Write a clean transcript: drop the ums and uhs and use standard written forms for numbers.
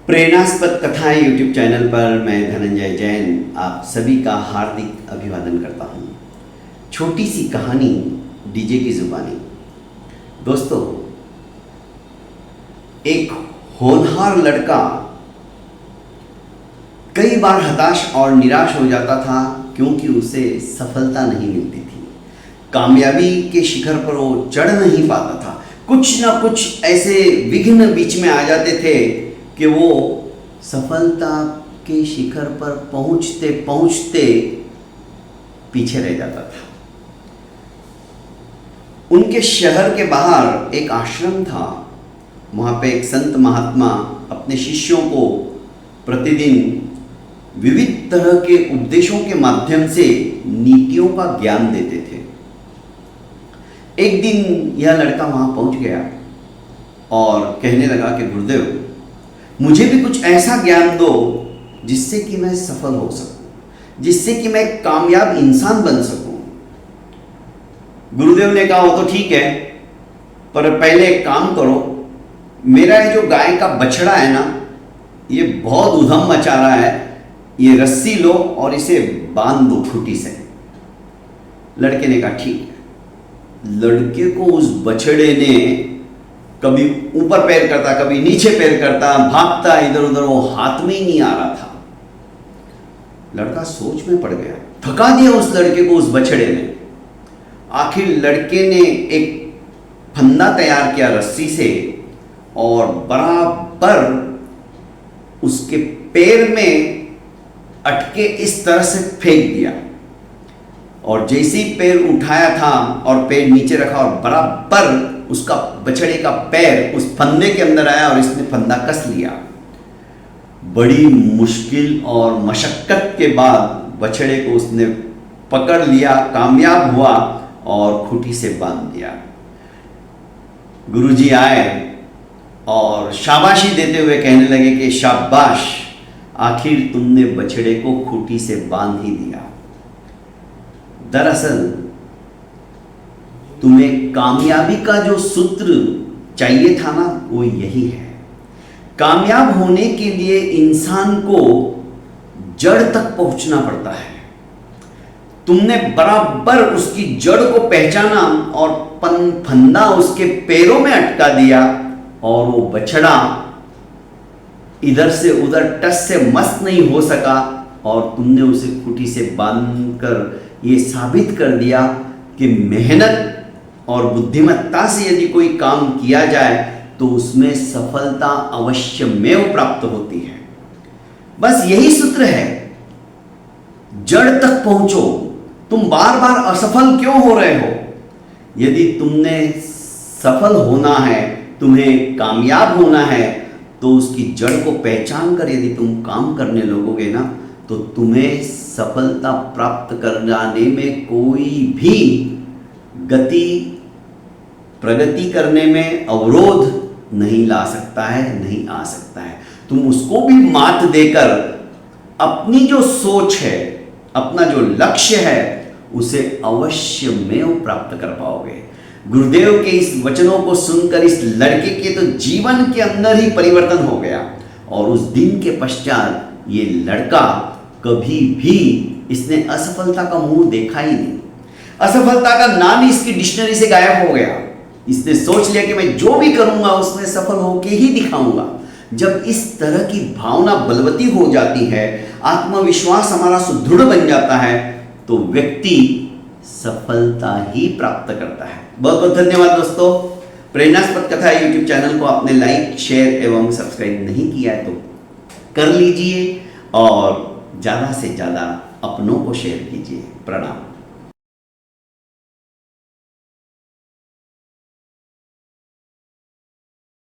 प्रेरणास्पद कथाएं YouTube channel पर मैं धनंजय जैन आप सभी का हार्दिक अभिवादन करता हूं। छोटी सी कहानी डीजे की जुबानी। दोस्तों, एक होनहार लड़का कई बार हताश और निराश हो जाता था क्योंकि उसे सफलता नहीं मिलती थी। कामयाबी के शिखर पर वो चढ़ नहीं पाता था। कुछ ना कुछ ऐसे विघ्न बीच में आ जाते थे कि वो सफलता के शिखर पर पहुंचते पहुंचते पीछे रह जाता था। उनके शहर के बाहर एक आश्रम था। वहाँ पे एक संत महात्मा अपने शिष्यों को प्रतिदिन विविध तरह के उपदेशों के माध्यम से नीतियों का ज्ञान देते थे। एक दिन यह लड़का वहाँ पहुँच गया और कहने लगा कि गुरुदेव, मुझे भी कुछ ऐसा ज्ञान दो जिससे कि मैं सफल हो सकूं, जिससे कि मैं एक कामयाब इंसान बन सकूं। गुरुदेव ने कहा, वो तो ठीक है, पर पहले एक काम करो, मेरा ये जो गाय का बछड़ा है ना, ये बहुत उधम मचा रहा है, ये रस्सी लो और इसे बांध दो खूंटी से। लड़के ने कहा ठीक है। लड़के को उस बछड़े ने कभी ऊपर पैर करता, कभी नीचे पैर करता, भागता इधर उधर, वो हाथ में ही नहीं आ रहा था। लड़का सोच में पड़ गया। थका दिया उस लड़के को उस बछड़े ने। आखिर लड़के ने एक फंदा तैयार किया रस्सी से और बराबर उसके पैर में अटके इस तरह से फेंक दिया। और जैसे ही पैर उठाया था और पैर नीचे रखा और बराबर उसका बछड़े का पैर उस फंदे के अंदर आया और इसने फंदा कस लिया। बड़ी मुश्किल और मशक्कत के बाद बछड़े को उसने पकड़ लिया, कामयाब हुआ और खूंटी से बांध दिया। गुरुजी आए और शाबाशी देते हुए कहने लगे कि शाबाश, आखिर तुमने बछड़े को खूंटी से बांध ही दिया। दरअसल तुम्हें कामयाबी का जो सूत्र चाहिए था ना, वो यही है। कामयाब होने के लिए इंसान को जड़ तक पहुंचना पड़ता है। तुमने बराबर उसकी जड़ को पहचाना और फंदा उसके पैरों में अटका दिया और वो बछड़ा इधर से उधर टस से मस नहीं हो सका और तुमने उसे खूंटी से बांधकर ये साबित कर दिया कि मेहनत और बुद्धिमत्ता से यदि कोई काम किया जाए तो उसमें सफलता अवश्यमेव प्राप्त होती है। बस यही सूत्र है, जड़ तक पहुंचो। तुम बार बार असफल क्यों हो रहे हो? यदि तुमने सफल होना है, तुम्हें कामयाब होना है, तो उसकी जड़ को पहचान कर यदि तुम काम करने लगोगे ना, तो तुम्हें सफलता प्राप्त कराने में कोई भी प्रगति करने में अवरोध नहीं ला सकता है, नहीं आ सकता है। तुम उसको भी मात देकर अपनी जो सोच है, अपना जो लक्ष्य है, उसे अवश्य में प्राप्त कर पाओगे। गुरुदेव के इस वचनों को सुनकर इस लड़के के तो जीवन के अंदर ही परिवर्तन हो गया और उस दिन के पश्चात ये लड़का कभी भी इसने असफलता का मुंह देखा ही नहीं। असफलता का नाम ही इसकी डिक्शनरी से गायब हो गया। इसने सोच लिया कि मैं जो भी करूंगा उसमें सफल होके ही दिखाऊंगा। जब इस तरह की भावना बलवती हो जाती है, आत्मविश्वास हमारा सुदृढ़ बन जाता है, तो व्यक्ति सफलता ही प्राप्त करता है। बहुत बहुत धन्यवाद दोस्तों। प्रेरणास्पद कथा यूट्यूब चैनल को आपने लाइक, शेयर एवं सब्सक्राइब नहीं किया है तो कर लीजिए और ज़्यादा से ज़्यादा अपनों को शेयर कीजिए। प्रणाम।